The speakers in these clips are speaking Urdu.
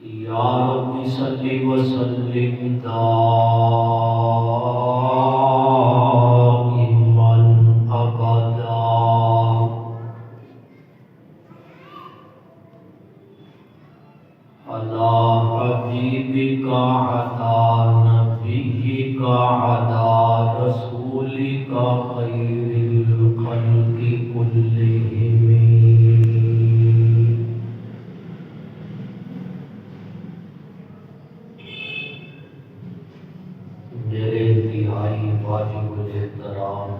یا رب صلی وسلم دائما ابدا علی حبیبک علی نبیک علی رسولک خیر الخلق کلہم۔ میرے انتہائی واجب الاحترام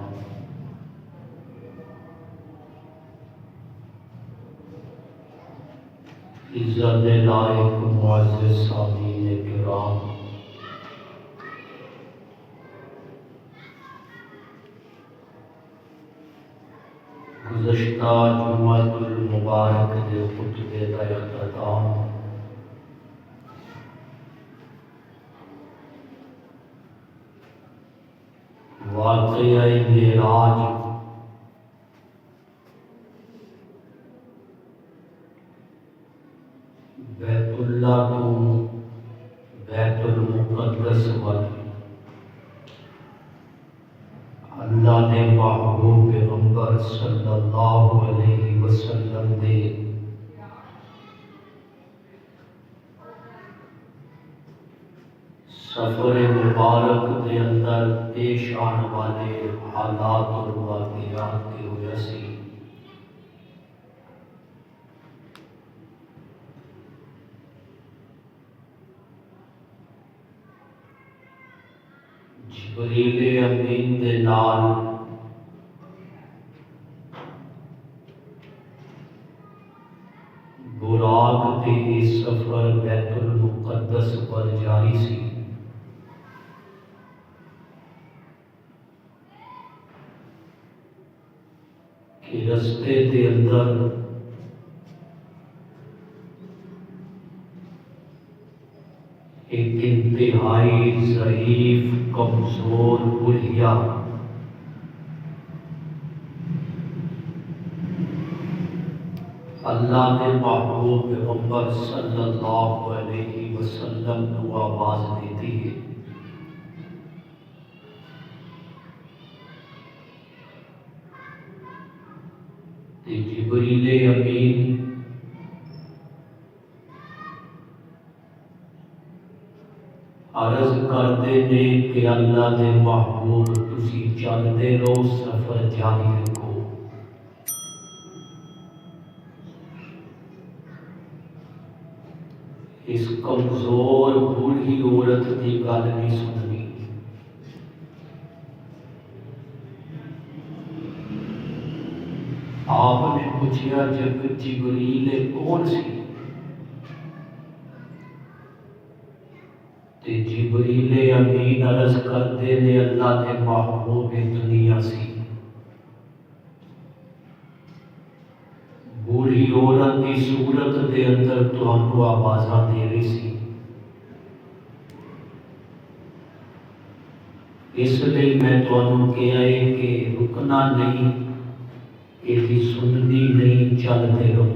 عزت لائق معزز سامعین کرام، گزشتہ جمعۃ المبارک کے خطبے کا اختتام واقعہ معراج بیت اللہ تو بیت المقدس والے اللہ نے محبوب پیغمبر صلی اللہ علیہ وسلم دے سفر مبارک دے اندر پیش آنے والے حالات اور واقعات کی وجہ سے جبریل امین دے نال براق دے سفر بیت المقدس پر جاری سی۔ کہ رستے کے اندر ایک انتہائی ضعیف کمزور بلیا اللہ نے محبوب پیغمبر صلی اللہ علیہ وسلم کو آواز دیتی ہے۔ جبریل امین عرض کرتے ہیں کہ اللہ دے محبوب تسی چلتے رہو، سفر جاری رکھو۔ اس کمزور بوڑھی عورت کی گل نہیں سننی۔ آپ نے پوچھا جب جبریل کون سی؟ تے جبریل امین عرض کرتے نے اللہ نے محبوب دنیا سی۔ بوڑھی عورت کی صورت دے اندر تانوں آوازاں دے رہی سی، اس لیے میں تانوں کہا ہے کہ رکنا نہیں، یہ سننی نہیں، چلتے رہو۔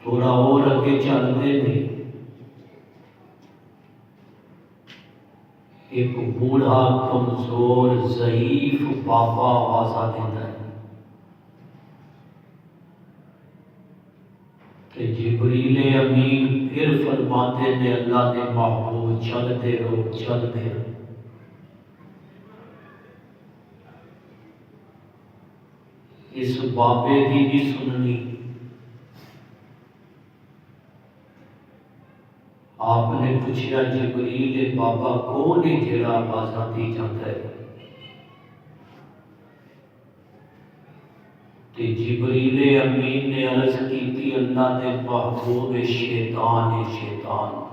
تھوڑا اور اگے چلتے نہیں، ایک بوڑھا کمزور ضعیف بابا آواز دیتا ہے کہ جبریل امین پھر فرماتے نے اللہ نے محبوب چلتے رہو، چلتے رہو۔ اس بابے دی نہیں سننی۔ آپ نے پوچھا جبریل بابا کون ہے جڑا آوازاں دی جاتا ہے؟ تے جبریل امین نے عرض کی اللہ نے محبوب شیطان ہے، شیطان۔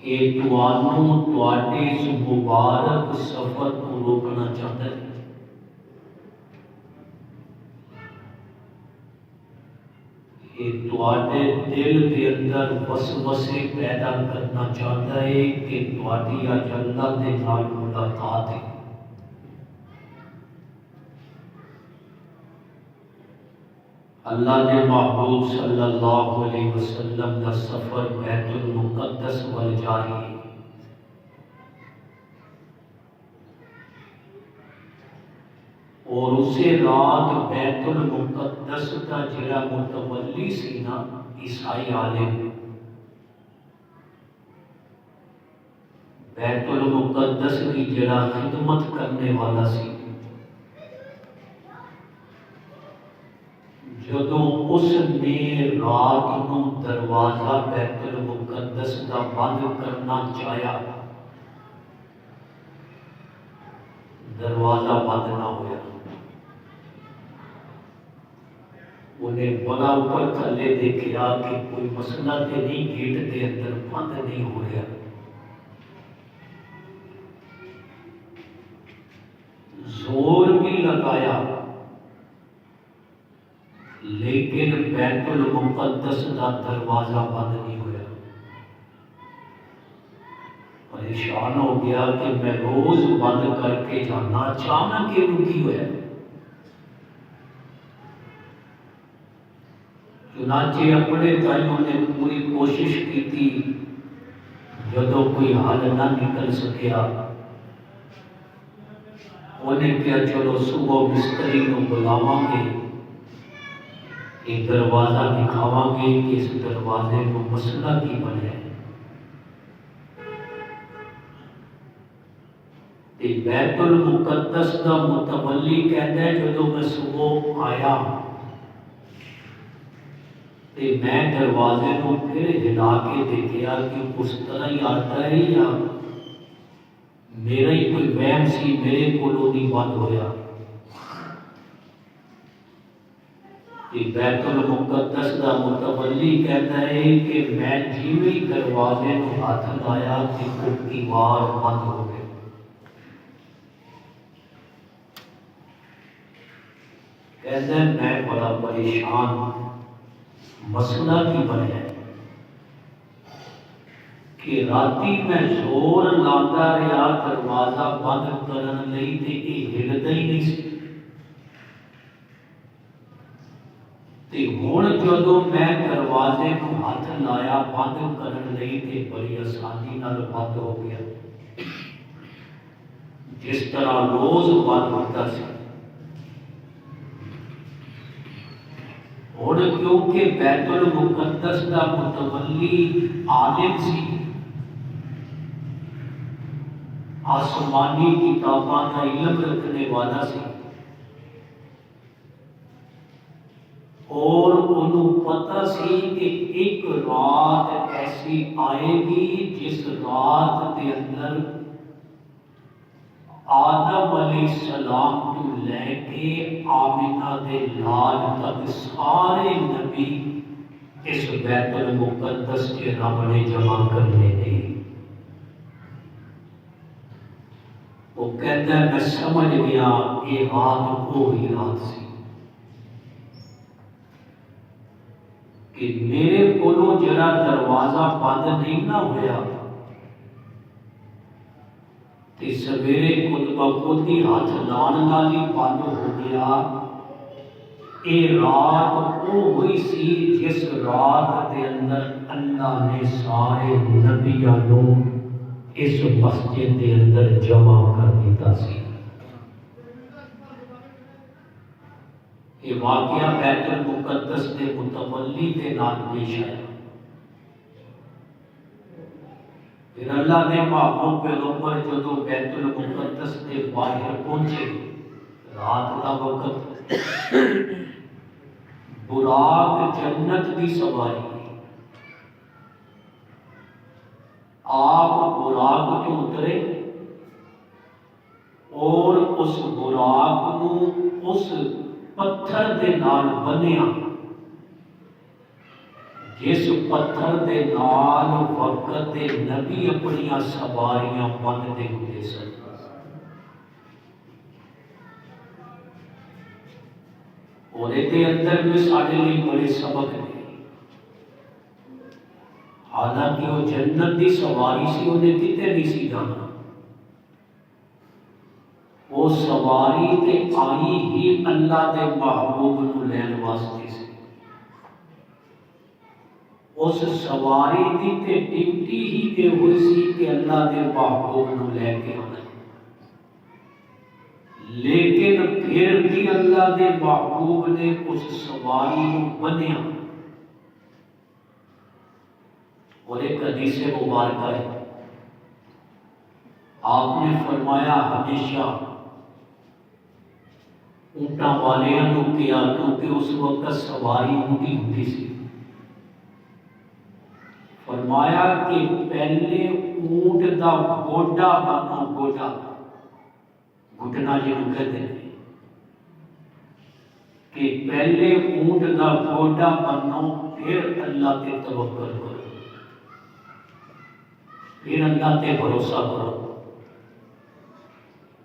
یہ توانوں تواڈے اس مبارک سفر کو روکنا چاہتا ہے۔ یہ تواڈے دل کے اندر وسوسے پیدا کرنا چاہتا ہے کہ تواڈی اج اللہ دے نال ملاقات ہے۔ اللہ دے محبوب صلی اللہ علیہ وسلم دا سفر بیت المقدس ول جاری ہے۔ اور اسے رات بیت المقدس کا جڑا متولی سی نا عیسائی عالم، بیت المقدس کی جڑا خدمت کرنے والا سی، جدوں اس نے رات نو دروازہ بیت المقدس کا بند کرنا چاہیا، دروازہ بند نہ ہویا۔ انہیں بڑا اوپر تھلے دیکھا کہ کوئی مسئلہ تے نہیں، گیٹ دے اندر بند نہیں ہو رہا۔ زور بھی لگایا لیکن بیت المقدس کا دروازہ بند نہیں ہوا۔ پریشان ہو گیا کہ میں روز بند کر کے جانا، اچانک کہ رکی ہوا۔ چنانچہ اپنے تائیوں نے پوری کوشش کی تھی، جدوں کوئی حل نہ نکل سکیا، انہیں کیا چلو صبح مستری کو بلاواں گے، ایک دروازہ دکھاواں گے کہ اس دروازے کو مسئلہ کی بنے۔ بیت المقدس کا متولی کہتا ہے جدوں میں صبح آیا تے میں دروازے کو پھر ہلا کے دیکھا کہ اس طرح ہی آتا ہے یا میرا ہی کوئی وہم سی، میرے کولوں نہیں بند ہویا۔ بیت المقدس کا متولی کہتا ہے کہ میں جیویں دروازے کو ہاتھ لایا کہ وہ دیوار بند ہو گئی۔ کہتا ہے میں بڑا پریشان ہوں، مسئلہ کی بنیا کہ راتی میں زور لاتا رہا دروازہ بند کرن لئی تے یہ ہلدا ہی نہیں سی، تے ہن جدوں میں دروازے کو ہاتھ لایا بند کرن لئی تے بڑی آسانی نال بند ہو گیا، جس طرح روز بند ہوتا سی۔ اور کیونکہ بیت المقدس کا متولی عالم سی، آسمانی کتاباں کا علم رکھنے والا سی، اور انہوں پتہ سی کہ ایک رات ایسی آئے گی جس رات کے اندر آدم علیہ السلام تو لے کے آمنہ دے لال تک سارے نبی اس بیت المقدس کے رب نے جمع کرنے دے۔ وہ کہتا ہے میں سمجھ گیا یہ رات وہی رات سی کہ میرے کولوں جڑا دروازہ بند نہیں نہ ہویا تے سویرے خود بخود ہی ہاتھ لان نال ہی بند ہو گیا۔ اے رات وہ ہوئی سی جس رات دے اندر اللہ نے سارے نبیاں نو اس مسجد دے اندر جمع کر دیتا سی۔ یہ واقعہ بیت المقدس کے متولی کے نال پیش آیا۔ پھر اللہ نے محبوب پیغمبر جدو بیت المقدس کے باہر پہنچے، رات کا وقت، براق جنت کی سواری، آپ براق کے اترے اور اس براق کو اس پتھر دے نال بنیا جس پتھر دے نال وقت دے نبی اپنی سواریاں بنتے ہوئے سن۔ اور یہ اندر بھی سارے لیے بڑے سبق نے، حالانکہ وہ جنت کی سواری سی، انہیں کتے نہیں سی جانا، وہ سواری تے آئی ہی اللہ دے محبوب نو لین واسطے سی۔ اس سواری دی تے ڈیوٹی ہی یہ ہوئی سی کہ اللہ دے محبوب نو لے کے آنا، لیکن پھر بھی اللہ دے محبوب نے اس سواری نو بنیا۔ اور ایک حدیث مبارکہ ہے، آپ نے فرمایا ہمیشہ اونٹاں والیاں نو کیا، کیونکہ اس وقت سواری اونٹی ہوتی سی، فرمایا کہ پہلے اونٹ دا گوڈا بنو، گوڈا گھٹنا جنوں کہتے ہیں، کہ پہلے اونٹ دا گوڈا بنو، پھر اللہ تے توکل کرو، پھر اللہ تے بھروسہ کرو۔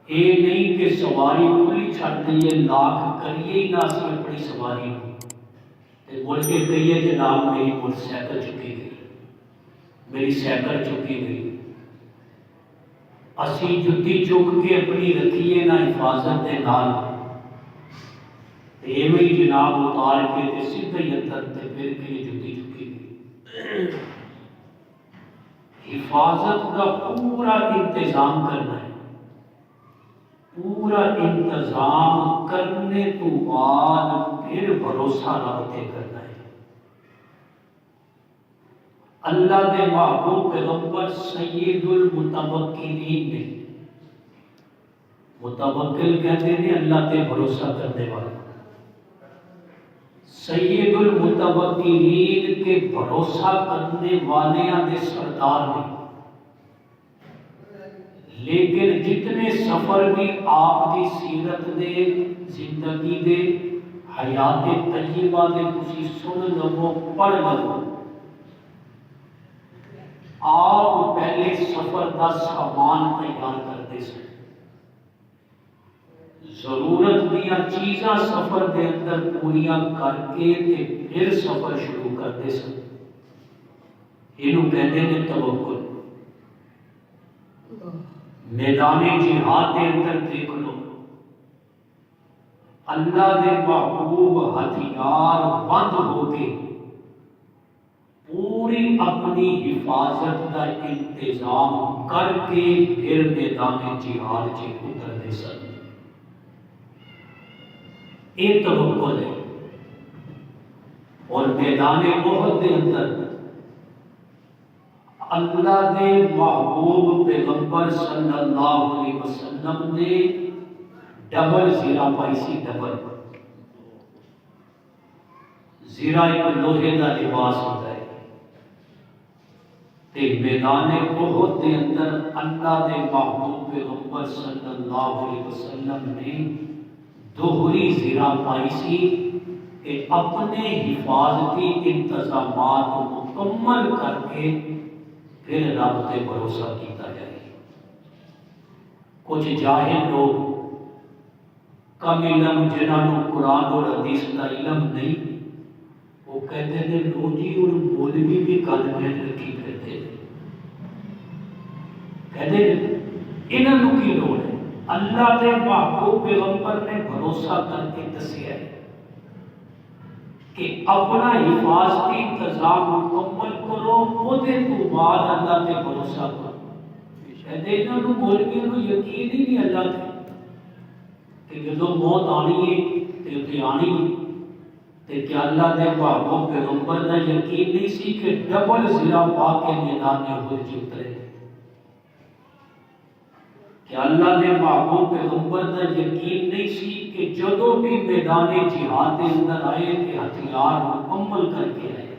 یہ نہیں کہ سواری کھلی چھڑ دئیے، لاکھ کریے ہی نہ سی اپنی سواری کو، تے مڑ کے کہیے جناب میری موٹر سائیکل چکی گئی، میری سائیکل چکی گئی، اسی جتی چک کے اپنی رکھیے نہ حفاظت دے نال، ایویں جناب اتار کے تے سیدھا ہی اندر تے پھر کے جتی چکی گئی۔ حفاظت کا پورا انتظام کرنا ہے، پورا انتظام کرنے تو بعد پھر بھروسہ رب تے کرنا ہے۔ اللہ دے محبوب پیغمبر سید المتوکلین نے، متوکل کہتے ہیں اللہ تے بھروسہ کرنے والا، سید المتوکلین کے بھروسہ کرنے والیاں دے سردار نے، لیکن جتنے سفر بھی آپ دی سیرت دے، زندگی دے، حیات طیبہ دے تسی سن لو، پڑھ لو، آپ پہلے سفر دا سامان تیار کرتے سن، ضرورت دیا چیزاں سفر دے اندر پوریاں کر کے تے پھر سفر شروع کرتے سن۔ انہوں کہتے ہیں توکل۔ میدان جہاد کے اندر دیکھ لو، اللہ دے محبوب ہتھیار بند ہو کے پوری اپنی حفاظت کا انتظام کر کے پھر میدان جہاد سے اترتے سن۔ یہ توکل ہے۔ اور میدان احد کے اندر اللہ دے محبوب پیغمبر صلی اللہ علیہ وسلم نے ڈبل زیرہ پائی سی، ڈبل زیرہ ایک لوہے کا لباس ہوتا ہے، تے میدان احد کے اندر اللہ دے محبوب پیغمبر صلی اللہ علیہ وسلم نے دوہری زیرہ پائی سی کہ اپنے حفاظتی انتظامات مکمل کر کے پھر رب تے بھروسہ کیتا جائے۔ کچھ جاہل لوگ کم علم جنہوں قرآن اور حدیث کا علم نہیں، وہ کہتے ہیں لو جی اور مولوی بھی کل میں رکھی پھرتے ہیں، کہتے ہیں انہوں کی لوڑ ہے۔ اللہ دے محبوب پیغمبر نے بھروسہ کر کے دسیا ہے کہ اپنا حفاظتی انتظام مکمل کرو، وہ بعد اللہ تے بھروسہ کرو۔ کہتے ہیں انہوں مولویوں کو یقین ہی نہیں اللہ تے کہ جدو موت آنی ہے تے اتنے آنی ہے، تے کیا اللہ دے محبوب پیغمبر کا یقین نہیں سی کہ ڈبل زیرہ پا کے میدان میں احد اترے؟ کہ اللہ دے محبوب پیغمبر کا یقین نہیں سی کہ جدو بھی میدان جہاد کے اندر آئے کہ ہتھیار مکمل کر کے آئے؟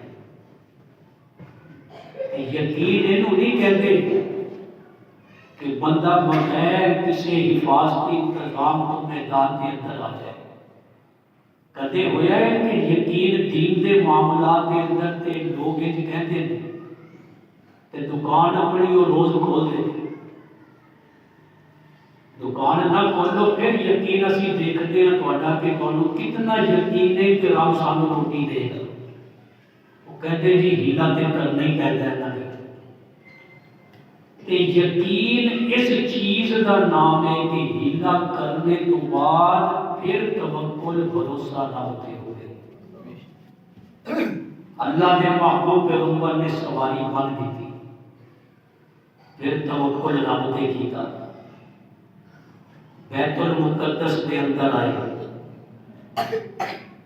یقین انہوں نہیں کہتے کہ بندہ بغیر کسی حفاظتی انتظام کو میدان کے اندر آ جائے۔ کدے ہویا ہے کہ یقین دین دے معاملات کے اندر تے لوگ یہ کہتے ہیں تے دکان اپنی وہ روز کھول دے، دکان نہ کھولو پھر یقین اسی دیکھتے ہیں تھوڑا کہ تھانوں کتنا یقین ہے کہ رب سانوں روٹی دے گا۔ وہ کہتے جی ہیلا تے کرنا ہی پہنتا ہے نہ، تے یقین اس چیز کا نام ہے کہ ہیلا کرنے تو بعد پھر توکل بھروسہ نہ ہوتے ہوئے۔ اللہ نے محبوب پیغمبر نے سواری بن دیتی، پھر توکل رب تے کیتا، بیت المقدس کے اندر آئے،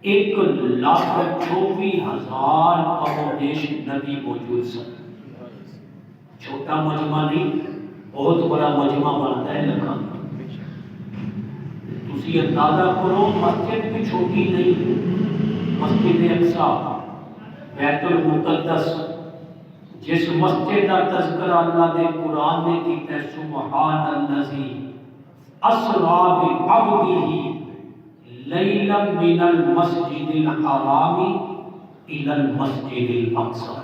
1,24,000 کموبیش نبی موجود سن۔ چھوٹا مجمع نہیں، بہت بڑا مجمع بنتا ہے لکھاں۔ تسی اندازہ کرو، مسجد بھی چھوٹی نہیں، مسجد اقصی، بیت المقدس، جس مسجد کا تذکرہ اللہ نے قرآن میں کیتا ہے، سبحان الذی اسریٰ بعبدہ لیلا من المسجد الحرام الی المسجد الاقصی،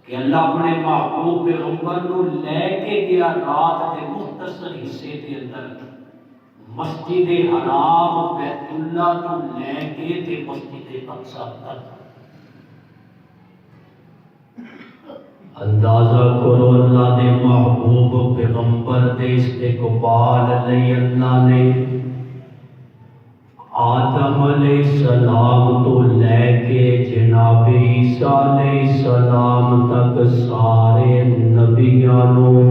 کہ اللہ اپنے محبوب پیغمبر نو لے کے گیا رات کے مختصر حصے کے اندر مسجد حرام بیت اللہ تو لے کے تے مسجد اقصی تک۔ اندازہ کرو اللہ نے محبوب پیغمبر دے استقبال لئی اللہ نے آدم علیہ السلام تو لے کے جناب عیسیٰ علیہ السلام تک سارے نبیانوں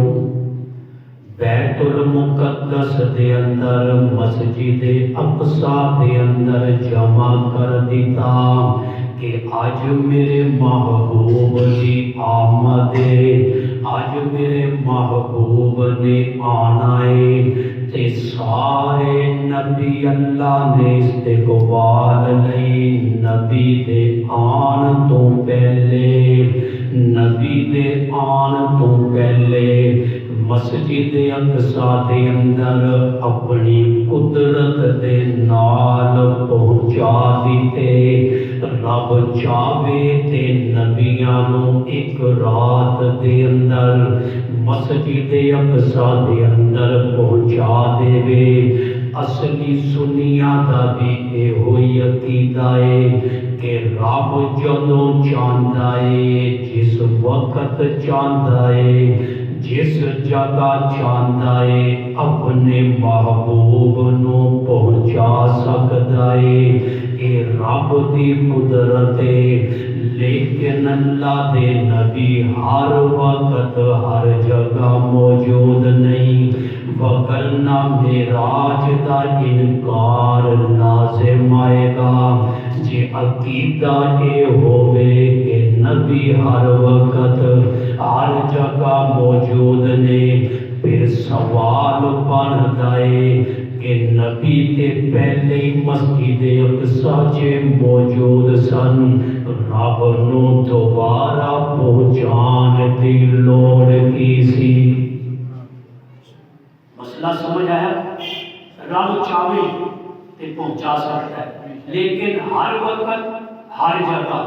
بیت المقدس دے اندر مسجد اقصی دے اندر جمع کر دیتا کہ آج میرے محبوب کی آمد ہے، آج میرے محبوب نے آنا ہے، تے سارے نبی اللہ نے استقبال لئی۔ نبی دے آن تو پہلے، نبی دے آن تو پہلے مسجد اقصی دے اندر اپنی قدرت دے نال پہنچا دیتے۔ رب چاہے تے نبیاں نو ایک رات دے اندر مسجد اقصی دے اندر پہنچا دے وے۔ اصلی سنیاں دا بھی اے ہوئی عقیدہ ہے کہ رب جدوں چاہندا ہے، جس وقت چاہندا ہے، جس جگہ چاہندا ہے، اپنے محبوب نو پہنچا سکتا ہے۔ اے رب دی قدرت ہے، لیکن اللہ دے نبی ہر وقت ہر جگہ موجود نہیں، وگرنہ معراج دا انکار لازم آئے گا۔ جے عقیدہ اے ہوئے کہ نبی ہر وقت ہر جگہ موجود نے، پھر سوال بنتا ہے کہ نبی تے پہلے مسجد اقصی موجود سن، رب نو دوبارہ پہنچان دی لوڑ کی سی؟ مسئلہ سمجھ آیا؟ رب چاہے تے پہنچا سکتا ہے، لیکن ہر وقت ہر جگہ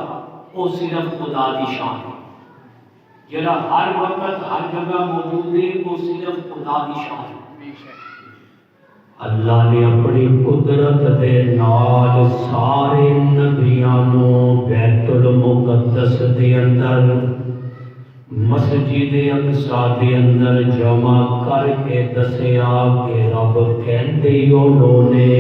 وہ صرف خدا دی شان ہے۔ جڑا ہر وقت ہر جگہ موجود ہے وہ صرف خدا دی شان ہے۔ اللہ نے اپنی قدرت دے نال سارے نبیاں نو بیت المقدس دے اندر مسجد اقصی دے اندر جمع کر کے دسیا کہ رب کہندے انہوں نے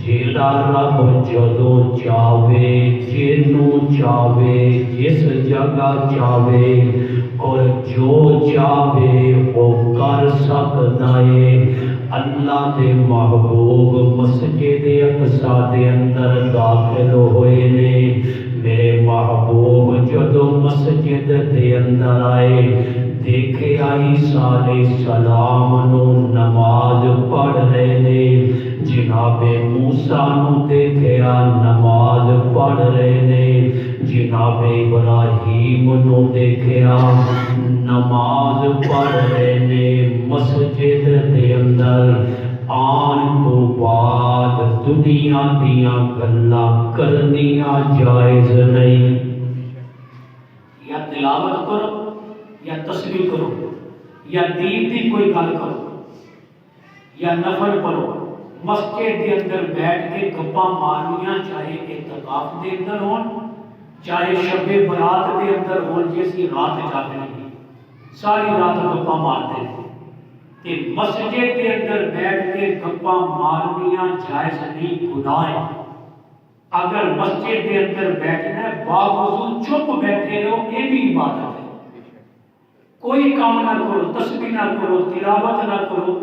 جیڑا رب جدوں چاہے، جنوں چاہے، جس جگہ چاہے اور جو چاہے وہ کر سکتا ہے۔ اللہ دے محبوب مسجد اقصی دے اندر داخل ہوئے نے۔ میرے محبوب جدوں مسجد دے اندر آئے، دیکھے عیسیٰ علیہ السلام نو نماز پڑھ رہے نے، جناب موسیٰ نو دیکھیا نماز پڑھ رہے نے، جناب ابراہیم نو دیکھیا نماز پڑھ رہے نے۔ مسجد دے اندر آن تو بعد دنیا دیاں گلاں کرنیاں جائز نہیں۔ یا تلاوت کرو، یا تسبیح کرو، یا دین دی کوئی گل کرو، یا نفل پڑھو، مسجد کے اندر بیٹھ کے گپاں مارنیاں، چاہے اعتکاف دے اندر ہون، چاہے شب برات دے اندر ہون، جیسی رات جاگنی ہے، ساری رات گپاں مارتے ہیں کہ مسجد کے اندر بیٹھ کے گپاں مارنیاں جائز نہیں، گناہ ہے۔ اگر مسجد کے اندر بیٹھنا ہے باوضو چپ بیٹھے رہو، یہ بھی عبادت ہے۔ کوئی کام نہ کرو، تسبیح نہ کرو، تلاوت نہ کرو،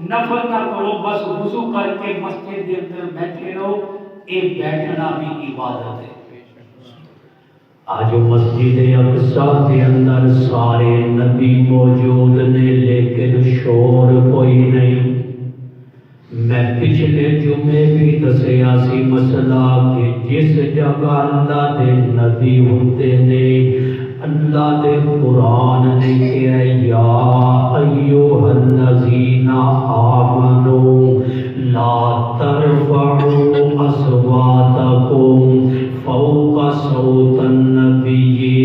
نفل نہ کرو، بس وضو کر کے مسجد کے اندر بیٹھے رہو، یہ بیٹھنا بھی عبادت ہے۔ آج مسجد اقصیٰ کے اندر سارے نبی موجود نے لیکن شور کوئی نہیں۔ میں پچھلے جمعے بھی دسیا سی مسئلہ کہ جس جگہ اللہ دے نبی ہوتے نے، اللہ دے قرآن نے کہا یا ایوہ الذین آمنوا لا ترفعوا اصواتکم فوق صوت النبی،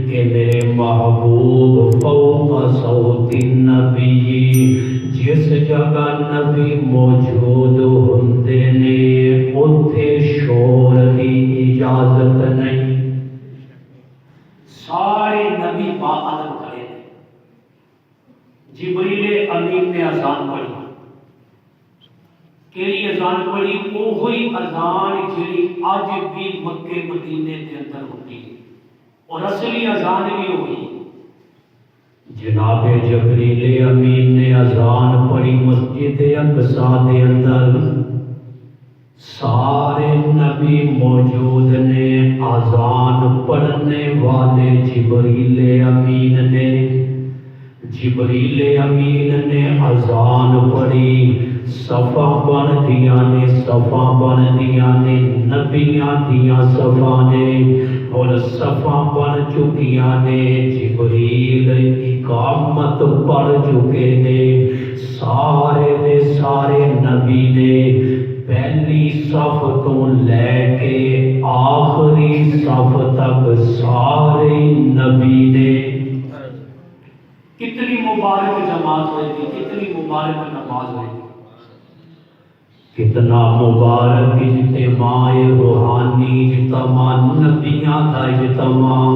کہ میرے محبوب فوق صوت النبی، جس جگہ نبی موجود ہوندے نے اتھے شور کی اجازت نہیں۔ سارے نبی باادب کھڑے تھے۔ جبریل امین نے اذان پڑھی، کیڑی اذان پڑھی؟ وہی اذان جڑی اج بھی مکے مدینے کے اندر ہوتی ہے، اور اصلی اذان بھی ہوئی۔ جناب جبریل امین نے اذان پڑھی مسجد اقصیٰ کے اندر، سارے نبی موجود نے، اذان پڑھنے والے جبریل امین نے اذان پڑھی، صفا بن دیا نے نبیاں دیاں صفا نے، اور صفا بن چکیاں نے، جبریل اقامت پڑھ چکے نے، سارے دے سارے نبی نے پہلی صف تو لے کے آخری صف تک سارے نبی نے۔ کتنی مبارک جماعت ہوئی تھی، کتنی مبارک نماز ہوئی تھی، کتنا مبارک اجتماع روحانی، اجتماع نبیاں دا اجتماع۔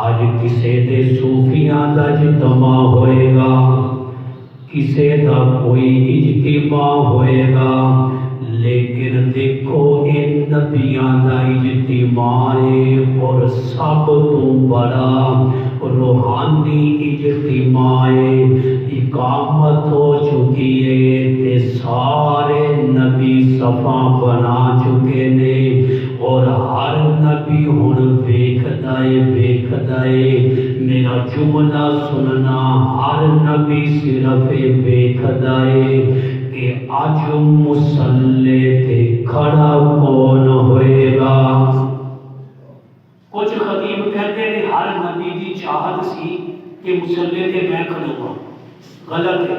آج کسے دے صوفیاں دا اجتماع ہوئے گا، کسے دا کوئی اجتماع ہوئے گا، لیکن دیکھو ان نبیاں دا اجتماع ہے، اور سب تو بڑا روحانی اجتماع ہے۔ اقامت ہو چکی ہے تے سارے نبی صفا بنا چکے نے، اور ہر نبی ہن ویکھدا ہے میرا جملہ سننا، ہر نبی صرف ویکھدا ہے کہ اج مصلی تے کھڑا کون ہوئے گا۔ کچھ خطیب کہتے ہیں ہر نبی دی چاہت سی کہ مصلی تے میں کھڑوں، غلط ہے۔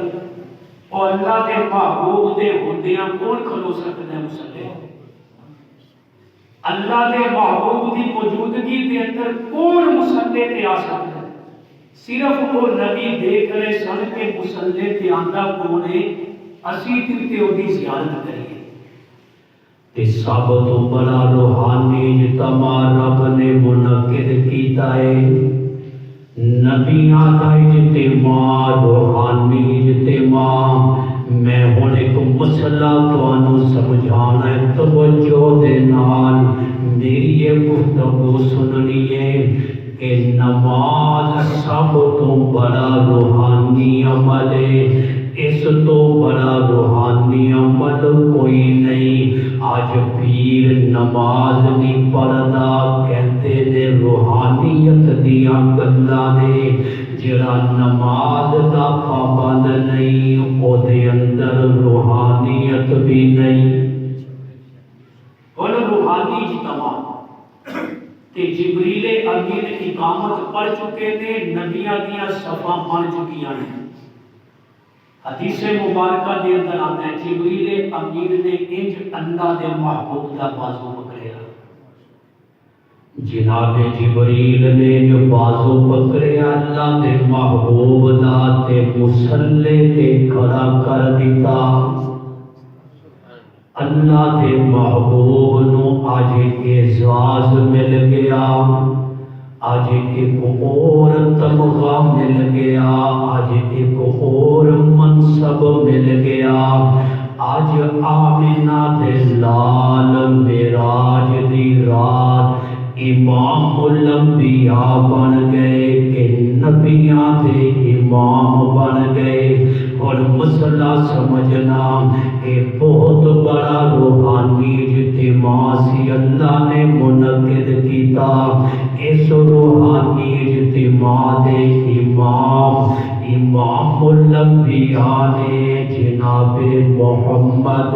اور اللہ دے محبوب دے ہوندیاں کون کھلو سکتا ہے مصلی؟ اللہ دے محبوب دی موجودگی دے اندر کون مصلی تے آ سکتا ہے؟ صرف وہ نبی دیکھ رہے سن کے مصلی تے آندا کون ہے، اسی تے اودی زیارت کریے۔ تے سب تو بڑا روحانی اجتماع رب نے منعقد کیتا ہے، نبیاں دا اجتماع، روحانی اجتماع۔ میں ہن ایک مسئلہ تانوں سمجھانا ہے، توجہ دے نال میری یہ گفتگو سننی ہے کہ نماز سب تو بڑا روحانی عمل ہے، اس تو بڑا روحانی عمل کوئی نہیں۔ آج پیر نماز نہیں پڑھدا، کہتے نے روحانیت دیاں گلاں نے۔ جڑا نماز دا پابند نہیں، او دے اندر روحانیت بھی نہیں۔ اور روحانی اجتماع تے جبریل امین اقامت پڑھ چکے نے، نبیاں دیاں صفاں بن چکیاں نے۔ حدیث مبارکہ دے اندر آتا ہے جبریل امین نے انج اللہ دے محبوب دا بازو پکڑیا۔ جناب جبریل نے جو بازو پکڑیا اللہ دے محبوب دا تے مصلی تے کھڑا کر دیتا۔ اللہ دے محبوب نو آج اعزاز مل گیا، آج ایک اور تمغہ مل گیا، آج ایک اور منصب مل گیا۔ اج آمینہ دے لال معراج دی رات امام الانبیاء بن گئے کہ نبیاں دے امام بن گئے. اور مسئلہ سمجھنا یہ بہت بڑا روحانی اجتماع سی اللہ نے منعقد کیتا. اس روحانی اجتماع دے امام الانبیاء نے جناب محمد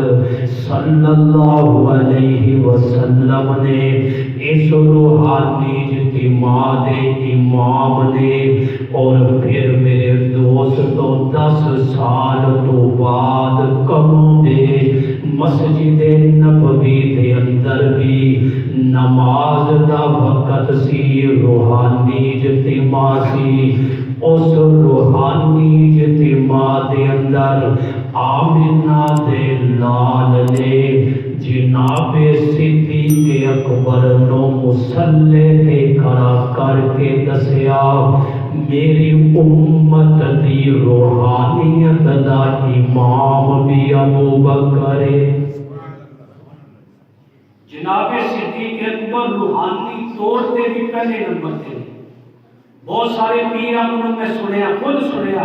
صلی اللہ علیہ وسلم نے اس روحانی اجتماع دے امام نے. اور پھر میرے دوستو 10 سال تو بعد کموں دے مسجد نبوی دے اندر بھی نماز دا وقت سی، روحانی اجتماع سی. اس روحانی اجتماع دے اندر آمینہ دے لال نے جناب صدیق اکبر نو مصلی تے کھڑا کر کے دسیا میری امت دی روحانیت دا امام بھی ابو بکر ہے. جناب صدیق اکبر روحانی طور تے بھی پہلے نمبر تے. بہت سارے پیر انہوں میں سنیا، خود سنیا،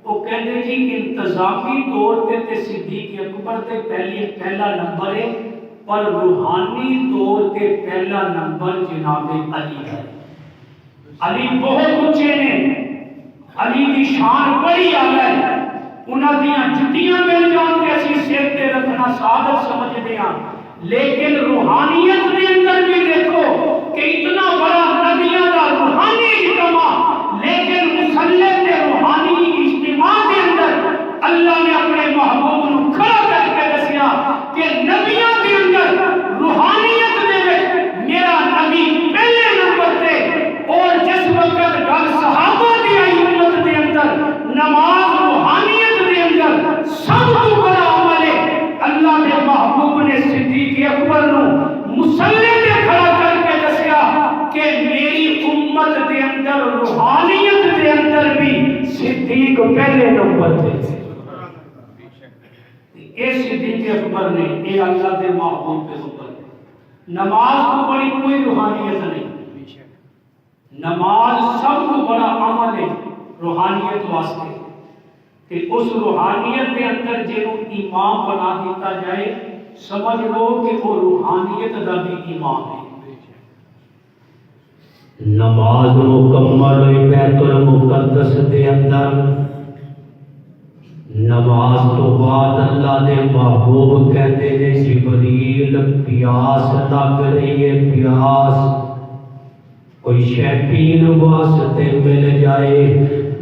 وہ کہتے جی انتظامی طور تے صدیق اکبر تے پہلا نمبر ہے، پر روحانی طور تے پہلا نمبر جناب علی ہے. علی بہت اونچے نے، علی کی شان بڑی اعلی ہے. انہاں دیاں جتیاں مل جان تے اسی سر تے رکھنا سعادت سمجھدے ہاں. لیکن روحانیت کے اندر بھی دیکھو کہ اتنا بڑا نبیوں کا روحانی اجتماع، لیکن مصلی تے روحانی اجتماع کے اندر اللہ نے اپنے محبوب کو کھڑا کر کے دسیا کہ نبیوں کے اندر روحانیت دے وچ میرا نبی پہلے نمبر تے. اور جس وقت گل صحابہ دی آئی امت دے اندر نماز روحانیت دے اندر سب تو بڑا عمل ہے، اللہ کے محبوب نے صدیق اکبر نو مصلی تے کھڑا کر کے دسیا کہ میری امت دے اندر روحانیت دے اندر بھی صدیق پہلے نمبر تے. اے صدیق اکبر نے اے اللہ کے محبوب کے اوپر نماز کو بڑی کوئی روحانیت نہیں. نماز سب کو بڑا عمل ہے روحانیت واسطے کہ اس روحانیت کے اندر جنہوں امام بنا دیتا جائے سمجھ لو کہ وہ روحانیت دا بھی امام ہے. نماز مکمل ہوئی بیت المقدس دے اندر. نماز تو بعد اللہ دے محبوب کہتے ہیں جبریل پیاس لگ رہی ہے، پیاس کوئی شے پین واسطے مل جائے.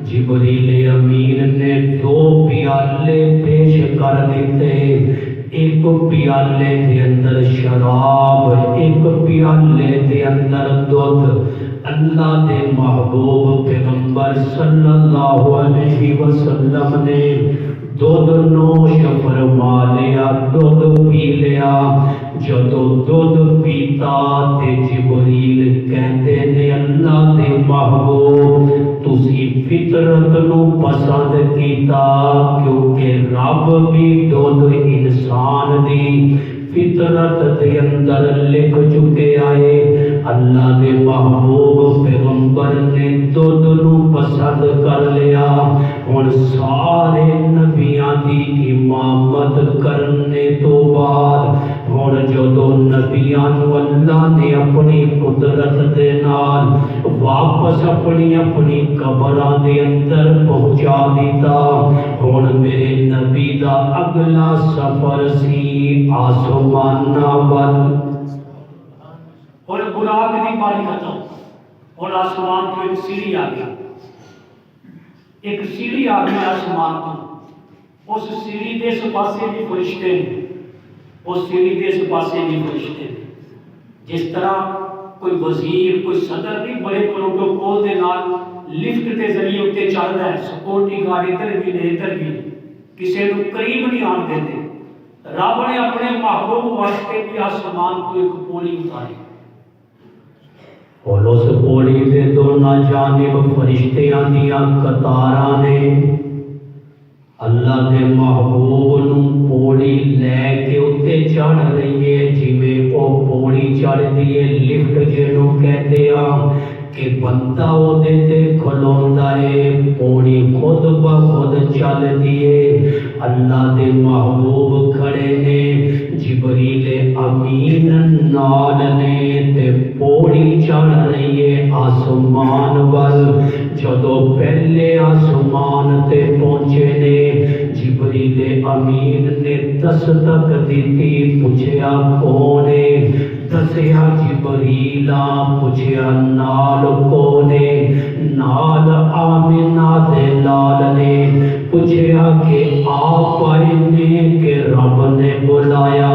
جبریل امین نے 2 پیالے پیش کر دیتے، ایک پیالے دے اندر شراب، ایک پیالے دے اندر دودھ. اللہ دے محبوب پیغمبر صلی اللہ علیہ وسلم نے دودھ نوش فرما لیا، دودھ پی لیا. جدو دودھ پیتا تے جبریل کہتے نے اللہ دے محبوب تسی فطرت نو پسند کیتا، کیونکہ رب بھی دودھ انسان دی فطرت دے اندر لکھ چکے آئے. اللہ دے محبوب پیغمبر نے دودھ نو پسند کر لیا. ہن سارے نبیاں دی امامت کرنے تو بعد ہن جدو نبیاں نو اللہ نے اپنی قدرت دے نال واپس اپنی قبراں دے اندر پہنچا دیتا. ہن میرے نبی دا اگلا سفر سی آسماناں ول. اور براق دی باری ختم، اور آسمان تو ایک سیڑھی آ گیا، ایک سیڑھی آ گیا آسمان تو. اس سیڑھی دے اس پاسے بھی فرشتے ہیں، اس سیڑھی دے اس پاسے بھی فرشتے ہیں. جس طرح کوئی وزیر کوئی صدر بھی بڑے پروٹوکول دے نال لفٹ کے ذریعے اتنے چل رہا ہے، سکورٹی گارڈ ادھر بھی نے ادھر بھی کسی کو قریب نہیں آن دیتے. رب نے اپنے محبوب واسطے بھی آسمان کو ایک پوڑی اتاری، اور اس پوڑی دے دونوں جانب فرشتیاں دیاں قطاراں نے اللہ دے محبوب نو پوڑی چڑھ رہی ہے جویں او پوڑی چڑھ دی ہے لفٹ جنوں کہتے ہیں کہ بندہ او دے تے کھلوندا ہے پوڑی خود بخود چل دیے اللہ دے محبوب کھڑے نے جبریل امین نال نے تے پوڑی چڑھ رہی ہے آسمان ول جدو پہلے آسمان تے پہنچے نے جبریل امین نے دستک دیتی پوچھیا کون ہے دسیا جبریلا پوچھیا نال کونے نال آمنہ دے لال نے پوچھیا کہ آپ آئے نے کہ رب نے بلایا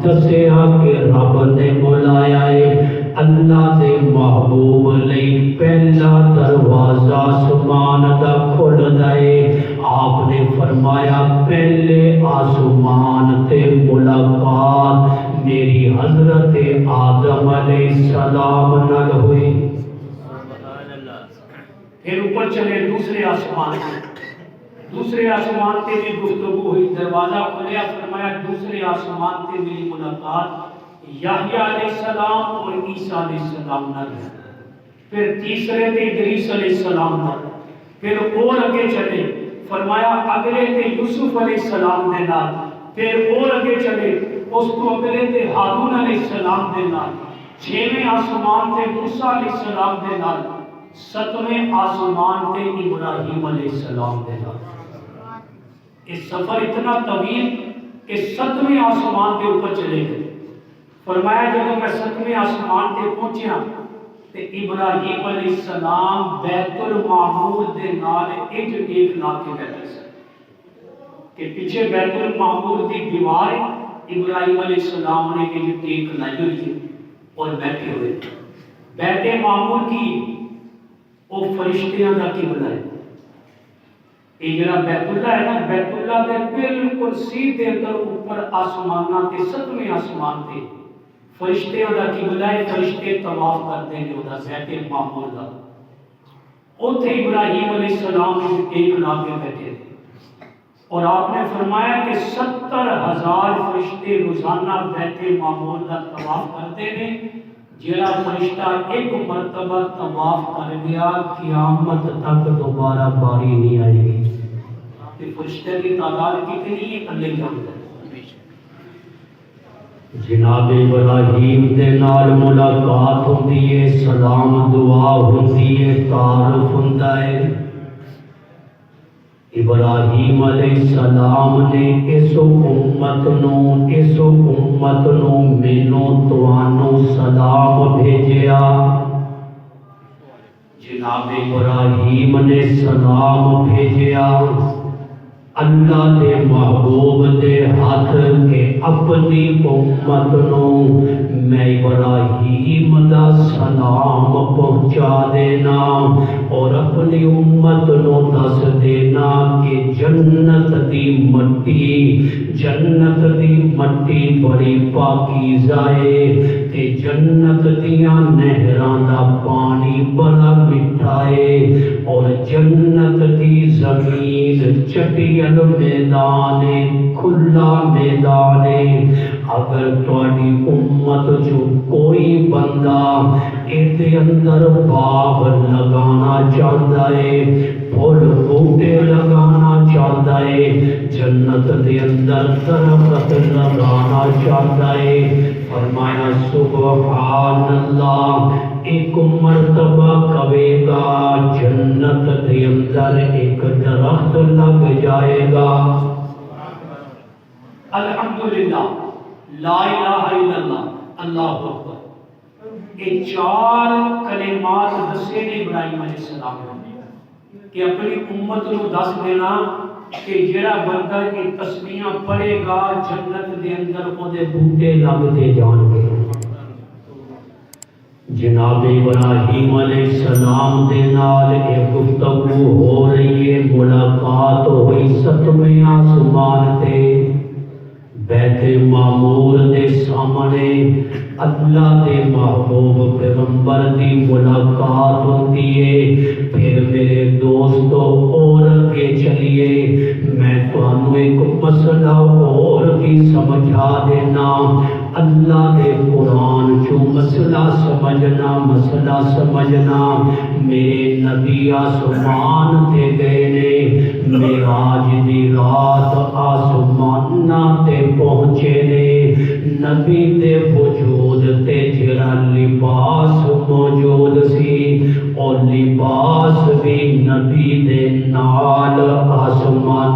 دسیا کہ رب نے بلایا ہے اللہ دے محبوب لئی پہلا دروازہ آسمان دا کھل دائے آپ نے فرمایا پہلے آسمان تے ملاقات میری حضرت آدم علیہ السلام نال ہوئی پھر اوپر چلے دوسرے آسمان تے بھی گفتگو ہوئی دروازہ کھلیا فرمایا دوسرے آسمان تے میری ملاقات یحییٰ علیہ السلام اور عیسیٰ علیہ السلام نال پھر تیسرے تے ادریس علیہ السلام نال پھر اور اگے چلے فرمایا اگلے تے یوسف علیہ السلام دے نال پھر اور اگے چلے اس کو اگلے تے ہارون علیہ السلام دے نال چھویں آسمان تے موسیٰ علیہ السلام دے نال ستویں آسمان تے ابراہیم علیہ السلام دے نال اس سفر اتنا طویل کہ ستویں آسمان کے اوپر چلے گئے فرمایا جب میں ستویں آسمان تے پہنچیا تے ابراہیم علیہ السلام بیت المعمور دے نال ایک لا کے بیٹھے سن کہ پیچھے بیت المعمور دی دیوار ابراہیم علیہ السلام نے ایک لائی ہوئی اور بیٹھے ہوئے بیت معمور کی وہ فرشتیاں دا قبلہ ہے یہ جڑا بیت اللہ ہے نا بیت اللہ دے بالکل سیدھے اندر اوپر آسماناں تے ستویں آسمان تے فرشتیاں دا قبلہ ہے فرشتے طواف کرتے ہیں اودا بیت معمور دا اوتھے ابراہیم علیہ السلام ایک لا کے بیٹھے تھے اور آپ نے فرمایا کہ 70,000 فرشتے روزانہ بیت معمور دا طواف کرتے ہیں جڑا فرشتہ ایک مرتبہ طواف کر گیا قیامت تک دوبارہ باری نہیں آئے گی کہ فرشتے کی تعداد کتنی ہے اللہ جانتا ہے جناب ابراہیم دے نال ملاقات ہوندی ہے سلام دعا ہوندی ہے تعارف ہوندا ہے ابراہیم علیہ السلام نے اس امت نو مینوں توانوں سلام بھیجیا جناب ابراہیم نے سلام بھیجیا اللہ دے محبوب دے ہاتھ کے اپنی امت نو میں ابراہیم دا سلام پہنچا دینا اور اپنی امت نو دس دینا کہ جنت دی مٹی بڑی پاکیزہ ہے تے جنت دیاں نہراں دا پانی بڑا میٹھا ہے اور جنت دی زمین چٹیل میدان کھلا میدان اگر تواڈی امت جو کوئی بندہ ایدے اندر باغ لگانا چاہتا ہے پھول بوٹے لگانا چاہتا ہے جنت دے اندر درخت لگانا چاہتا ہے فرمایا سبحان اللہ ایک مرتبہ کہے گا جنت دے اندر ایک درخت لگ جائے گا الحمدللہ لا الہ الا اللہ اللہ اکبر یہ چار کلمات دسے نے ابراہیم علیہ السلام کہ اپنی امت کو دس دینا کہ جڑا بندہ یہ تسبیحاں پڑھے گا جنت دے اندر اودے بوٹے لگتے جان گے جناب ابراہیم علیہ السلام دے نال ایک گفتگو ہو رہی ہے ملاقات ہوئی ستویں آسمان تے بیت معمور دے سامنے اللہ دے محبوب پیغمبر دی ملاقات ہوتی ہے پھر میرے دوستو اور اگے چلیے میں تانوں ایک مسئلہ اور بھی سمجھا دینا، اللہ دے قرآن چو مسئلہ سمجھنا، میرے نبی آسمان تے گئے نے، معراج دی رات آسمان تے پہنچے نے، نبی دے وجود تے جڑا لباس موجود سی، اور لباس بھی نبی دے نال آسمان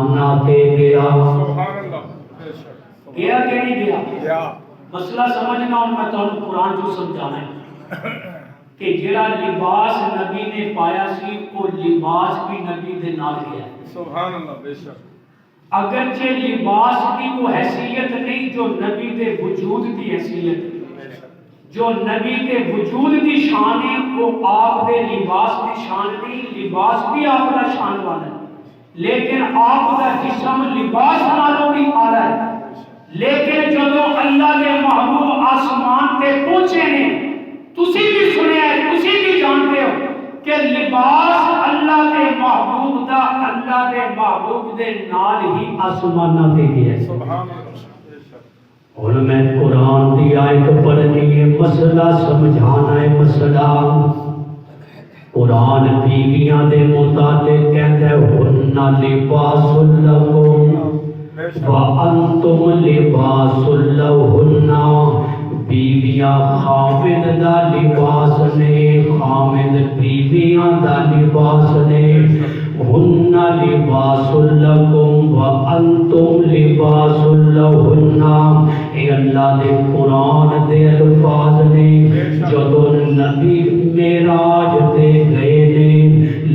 تے گیا۔ گیا کہ نہیں گیا؟ مسئلہ سمجھنا، اور میں تانوں قرآن جو سمجھانا ہے کہ جڑا لباس نبی نے پایا سی وہ لباس بھی نبی دے نال گیا۔ سبحان اللہ، بے شک۔ اگرچہ لباس کی وہ حیثیت نہیں جو نبی دے وجود دی حیثیت ہے، جو نبی دے وجود دی شان ہے وہ آپ دے لباس دی شان نہیں، لباس بھی آپ دا شان والا ہے، لیکن آپ دا جسم لباس نالوں بھی اعلیٰ ہے۔ لیکن جدو اللہ کے محبوب آسمان تے پہنچے نے، تسی بھی سنیا ہے، تسی بھی جانتے ہو کہ لباس اللہ کے محبوب دا اللہ کے محبوب دے نال ہی آسمان تے گیا۔ سبحان اللہ۔ اور میں قرآن دی آیت پڑھنی ہے، مسئلہ سمجھانا ہے، مسئلہ قرآن بیویاں دے متعلق کہتا ہے ہن لباس لکم وَأَنْتُمْ لِبَاسٌ لَهُنَّ، بیویاں خامد دا لباس نے، خامد بیویاں دا لباس نے، ہن لباس لکم وَأَنْتُمْ لِبَاسٌ لَهُنَّ، اے اللہ دے قرآن دے الفاظ نے۔ جدو نبی معراج تے گئے نے،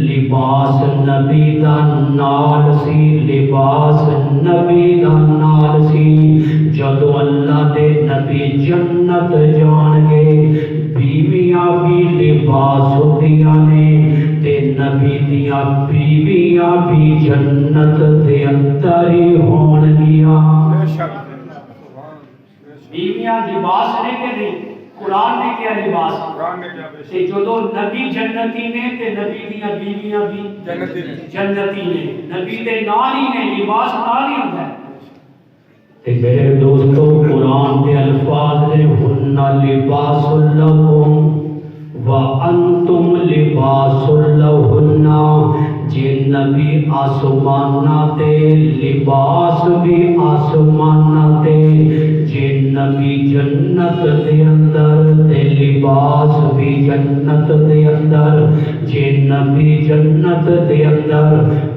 لباس نبی دا نال سی، لباس نبی دا نال سی۔ جدو اللہ دے نبی جنت جان گے، بیویاں بھی لباس ہوندیاں نے، تے نبی دیاں بیویاں بھی جنت دے اندر ہی ہون گیاں۔ بیویاں لباس نے کہ نہیں؟ قرآن نے کیا لباس؟ تے جدو نبی جنتی نے تے نبی دیاں بیویاں بھی جنتی نے، نبی دے نال ہی نے، لباس نال ہی ہوندا ہے۔ تے میرے دوستو قرآن دے الفاظ نے ہن لباس لکم وَأَنْتُمْ لِبَاسٌ لَهُنَّ، جے نبی آسمان تے لباس بھی آسمان تے، جے نبی جنت دے اندر تے لباس بھی جنت دے اندر، جے نبی جنت دے اندر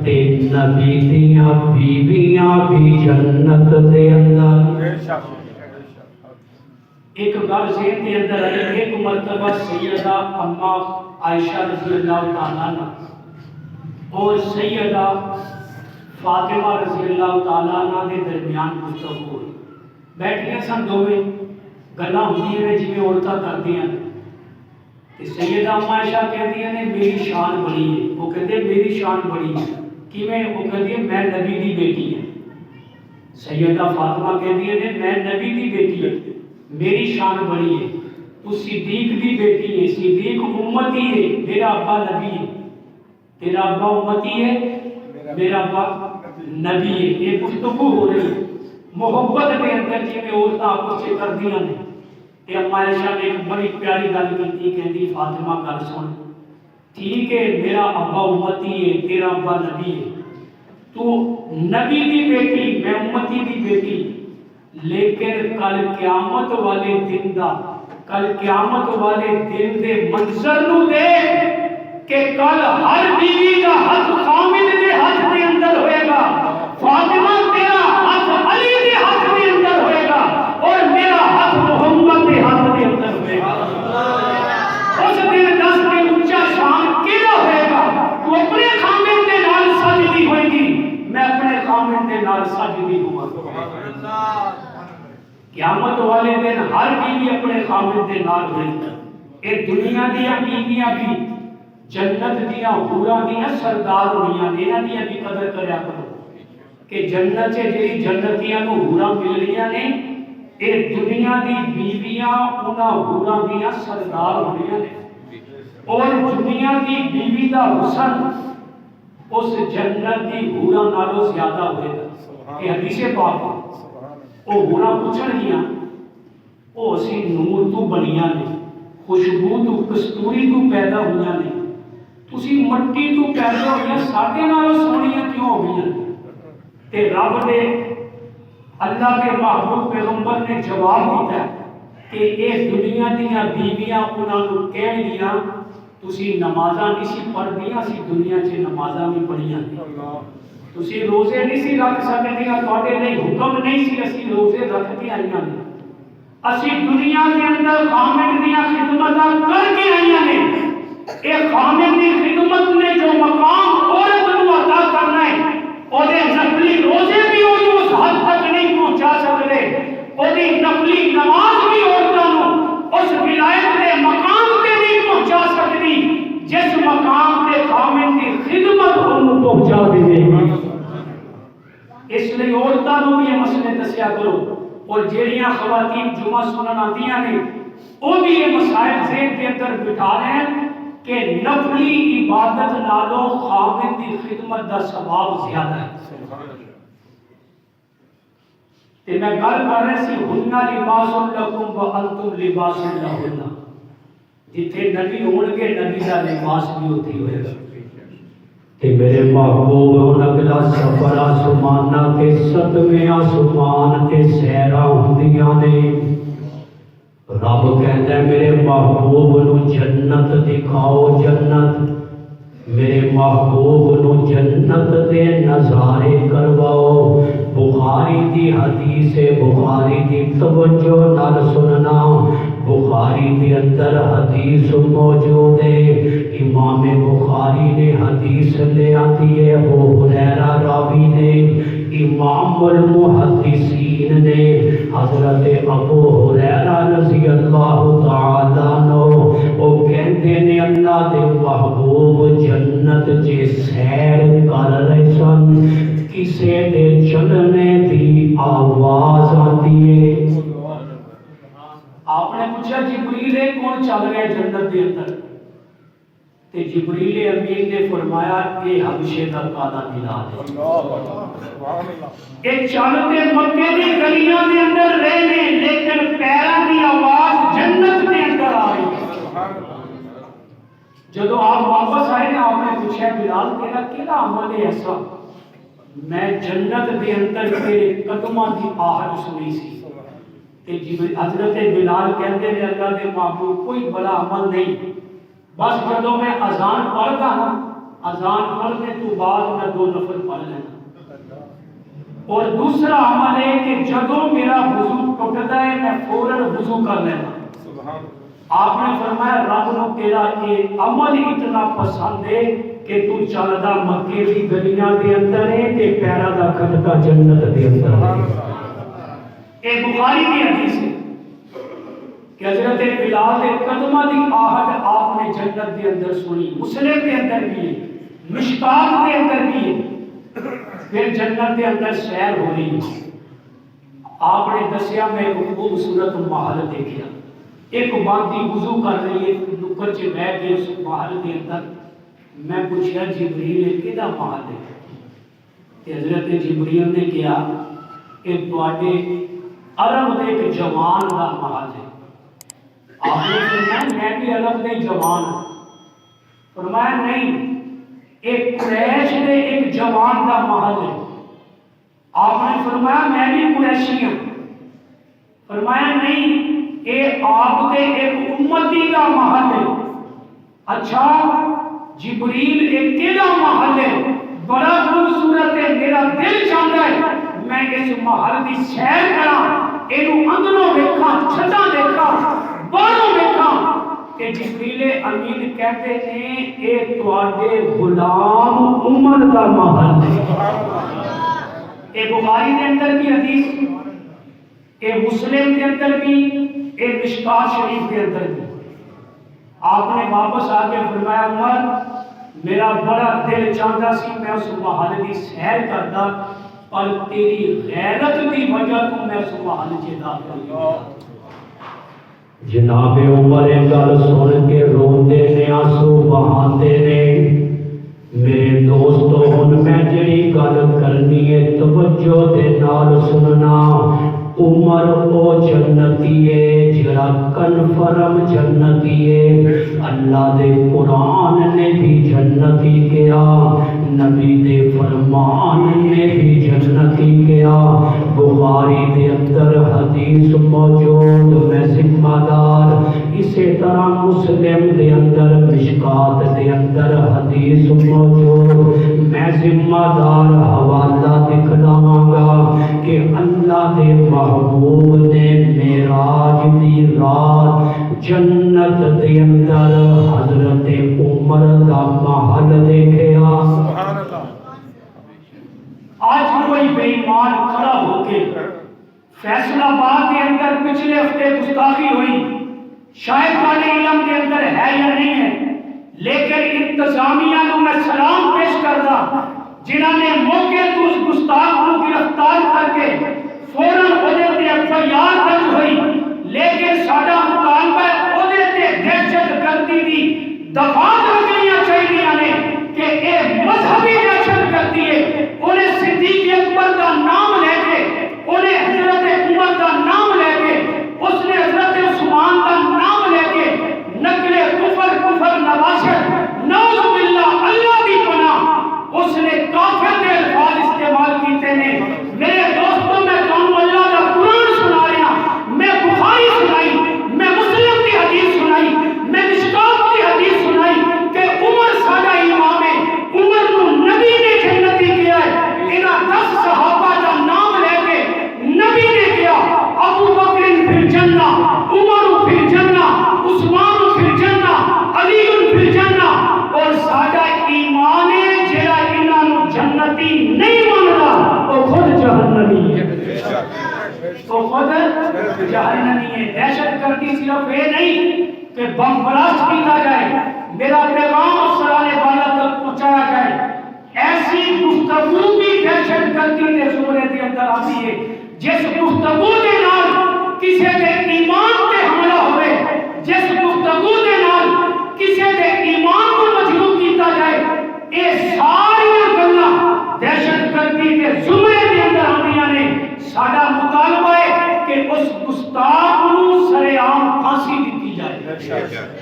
تے نبی دیاں بیویاں بھی جنت دے اندر۔ ایک گل ذہن کے اندر ہے، ایک مرتبہ سیدہ اما عائشہ رضی اللہ تعالیٰ عنہ اور سیدہ فاطمہ رضی اللہ تعالیٰ عنہ کے درمیان گفتگو ہوئی۔ بیٹھے سن دوویں، گلاں ہوندیاں نے جویں عورتاں کردیاں نے، تے سیدہ اما عائشہ کہندیاں نے میری شان بڑی ہے، وہ کہندے میری شان بڑی ہے، کیویں؟ وہ کہندی میں نبی دی بیٹی ہوں۔ سیدہ فاطمہ کہندی نے میں نبی دی بیٹی ہوں، میری شان بڑی ہے، تو صدیق دی بیٹی ہے، صدیق امتی ہے، میرا ابا نبی ہے، تیرا ابا امتی ہے، میرا ابا نبی ہے۔ یہ گفتگو ہو رہی ہے محبت کے اندر جویں عورتاں آپس وچ کردیاں نے۔ تے اما عائشہ نے ایک بڑی پیاری گل کیتی، کہندی فاطمہ گل سن، ٹھیک ہے میرا ابا امتی ہے، تیرا ابا نبی ہے، تو نبی دی بیٹی، میں امتی دی بیٹی، لیکن کل قیامت والے دن دا، کل قیامت والے دن دے منظر نو دیکھ کہ کل ہر بیوی دا ہاتھ خامد دے ہاتھ دے اندر ہوئے گا، فاطمہ تیرا ہاتھ علی دے ہاتھ دے اندر ہوئے گا، اور میرا ہاتھ محمد دے ہاتھ دے اندر ہوئے گا۔ اس دن دس کے اونچا شان کیڑا ہوئے گا؟ تو اپنے خامد دے نال سجدی ہوئے گی، میں اپنے خامد دے نال سجدی ہوا۔ قیامت والے دن ہر بیوی اپنے خامد دے نال ہوئے گی۔ اے دنیا دیاں بیویاں بھی جنت دیاں حوراں دیاں سردار ہوئیاں، انہاں دیاں بھی قدر کریا کرو کہ جنت سے جڑی جنتیاں نو حوراں مل رہیاں نے، اے دنیا دی بیویاں انہاں حوراں دیاں سردار ہوئیاں نے، اور دنیا دی بیوی دا حسن اس جنت کی حوراں نالوں زیادہ ہوئے گا. یہ حدیث پاک ہے. وہ حوراں پوچھن گیاں وہ اسی نور تو بنیاں نے, خوشبو تو کستوری تو پیدا ہوئیاں نے, تسی مٹی تو پیدا ہوئیاں ساڈے نالوں سونیاں کیوں ہو گئیاں؟ تے رب نے اللہ کے محبوب پیغمبر نے جواب دیتا ہے کہ یہ دنیا دیاں بیویاں انہاں نوں کہہ دیاں تسی نمازاں نہیں سی پڑھدیاں, اسی دنیا چ نمازاں بھی پڑھیاں تسی روزے نہیں سی رکھ سکدیاں, تواڈے لئی حکم نہیں سی اسی روزے رکھدی آئیاں نے, اسی دنیا کے اندر خامد دیاں خدمتاں کر کے آئیاں نے. اے خامد دی خدمت نے جو مقام عورت نوں عطا کرنا ہے اودے نفلی روزے بھی اس حد تک نہیں پہنچا سکتے, اودی نفلی نماز بھی عورتاں نوں اس ولایت دے مقام تے نہیں پہنچا سکتی جس مقام تے خامد دی خدمت انہوں پہنچا دے. اس لیے عورتاں نوں بھی یہ مسئلے دسیا کرو, اور جیڑیاں خواتین جمعہ سنن آندیاں نے وہ بھی یہ مسائل ذہن کے اندر بٹھا رہے ہیں کہ نفلی عبادت نالوں خامد دی خدمت دا ثواب زیادہ ہے. تے میں گل کر رہا سی ہننا لباس لکم وانتم لباس لہن, جتھے نبی ہون گے نبی دا لباس بھی ہوتی ہوئے گا. کہ میرے محبوب نگلا سفر آسمانہ تے ستویں آسمان تے سیرا ہوندیاں نے. رب کہتا ہے میرے محبوب نو جنت دکھاؤ, جنت میرے محبوب نو جنت دے نظارے کرواؤ. بخاری دی حدیث, بخاری دی توجہ نال سننا, بخاری کے اندر حدیث موجود ہے. امام بخاری نے حدیث لے آتی ہے, ابو ہریرہ راوی نے, امام المحدثین نے حضرت ابو ہریرہ رضی اللہ تعالیٰ عنہ وہ کہتے نے اللہ دے محبوب جنت جے سیر کر رہے سن, کسے دے چلنے دی آواز آتی ہے. آپ نے پوچھا جبریل کون چل رہا ہے جنت کے اندر؟ تے جبریل امین نے فرمایا کہ حبشے دا کالا بلال ہے. یہ چلتے مکے دی گلیاں دے اندر رہنے لیکن پیراں دی آواز جنت کے اندر آ رہی ہے. جدو آپ واپس آئے نا آپ نے پوچھا بلال تیرا کیڑا عمل ہے ایسا؟ میں جنت دے اندر تیرے قدماں دی آہٹ سنی سی. حضرت بلال کہتے ہیں اللہ دے محبوب کوئی بڑا عمل نہیں, بس جدو میں اذان پڑھتا نا اذان پڑھنے تو بعد میں 2 نفل پڑھ لینا. اور دوسرا عمل ہے کہ جدو میرا وضو ٹوٹتا ہے میں فوراً وضو کر لینا. آپ نے فرمایا رب نو تیرا یہ عمل اتنا پسند ہے کہ تو چلدا مکے دی گلیاں دے اندر ہے تے پیرا دا کھٹکا جنت دے اندر ہے. یہ بخاری کی حدیث ہے کہ حضرت بلال کے قدمہ دی آہٹ آپ نے جنت کے اندر سنی. مسلم کے اندر بھی ہے, مشکات کے اندر بھی ہے. پھر جنت کے اندر سیر ہو رہی ہے. آپ نے دسیا میں ایک خوبصورت محل دیکھا, ایک باندی وضو کر رہی ہے نکر چ بیٹھ کے اس محل کے اندر. میں پوچھا جبریل کیڑا محل ہے؟ کہ حضرت جبریل نے کہا کہ تواڈے عرب دے ایک جوان دا محل ہے. آپ نے فرمایا میں بھی عرب دے جوان ہوں. فرمایا نہیں, ایک قریش دے ایک جوان دا محل ہے. آپ نے فرمایا میں بھی قریشی ہوں. فرمایا نہیں, اے آپ دے ایک امتی دا محل ہے. اچھا جبریل ایک کیڑا محل ہے؟ بڑا خوبصورت ہے, میرا دل چاہتا ہے میں اس محل دی سیر کراں, اینو اندروں ویکھاں, چھتاں دیکھاں, باہروں ویکھاں. کہ جبریل امین کہتے ہیں اے تواڈے غلام عمر دا محل ہے. اے بخاری کے اندر بھی حدیث, اے مسلم کے اندر بھی, اے مشکات شریف کے اندر بھی. آپ نے واپس آ کے فرمایا عمر میرا بڑا دل چاہتا سی میں اس محل کی سیر کرتا, پر تیری غیرت کی وجہ تو میں اس محل چ داخل ہوا. جناب عمر گل سن کے روندے نے, آنسو بہاندے نے. میرے دوستو ہن میں جڑی گل کرنی ہے توجہ دے نال سننا. عمر او جنتی ہے جڑا کنفرم جنتی ہے. اللہ دے قرآن نے بھی جنتی کیا, نبی دے فرمان نے بھی جنتی کیا. بخاری دے اندر حدیث موجود, میں ذمہ دار. اسی طرح مسلم دے اندر مشکات دے اندر حدیث موجود, میں ذمہ دار حوالہ دکھلاواں گا کہ اللہ دے محبوب نے معراج دی رات جنت دے اندر حضرت عمر دا محل دیکھیا. سبحان اللہ. آج کوئی بے ایمان کھڑا ہو کے فیصل آباد کے اندر پچھلے ہفتے گستاخی ہوئی, شاید تھوڑے علم کے اندر ہے یا نہیں ہے, لیکن انتظامیہ کو میں سلام پیش کردا جنہوں نے موقع تو اس گستاخ کو گرفتار کر کے فوراً اودے تے FIR درج ہوئی, لیکن ساڈا مطالبہ اودے تے دہشت گردی دی دفعات لگنیاں چاہیے نے کہ اے مذہبی دہشت گردی ہے. انہیں صدیق اکبر کا نام لے کے, انہیں حضرت عمر کا نام لے کے, اس نے حضرت عثمان کا نام لے کے نقل کفر نواشر نعوذ باللہ اللہ دی پناہ اس نے کافر کے الفاظ استعمال کیتے نے. میرے دوستوں میں کہوں اللہ کا قرآن سنا رہا, میں بخاری سنائی, میں مسلم کی حدیث سنائی, میں مشکات کی حدیث سنائی کہ عمر ساڈا امام ہے, عمر کو نبی نے جنتی کیا ہے. انہاں 10 صحابہ کا نام لے کے نبی نے کیا, ابو بکر فی الجنہ, عمر فی الجنہ, عثمان فی الجنہ, علی فی الجنہ. اور ساڈا ایمان ہے جڑا انہاں نو جنتی نہیں مندا او خود جہنمی ہے, تو خود جہنمی ہے. دہشت گردی صرف یہ نہیں کہ بم بلاسٹ کیا جائے, میرا پیغام افسران بالا تک پہنچایا جائے. ایسی گفتگو بھی دہشت گردی کے زمرے کے اندر آتی ہے جس گفتگو کے نال کسی کے ایمان تے حملہ ہوئے, جس گفتگو کے نال کسی کے ایمان کو مجروح کیتا جائے. یہ ساری گلاں دہشت گردی کے زمرے کے اندر آندیاں نے. ساڈا مطالبہ ہے کہ اس گستاخ نو سرے عام پھانسی دتی جائے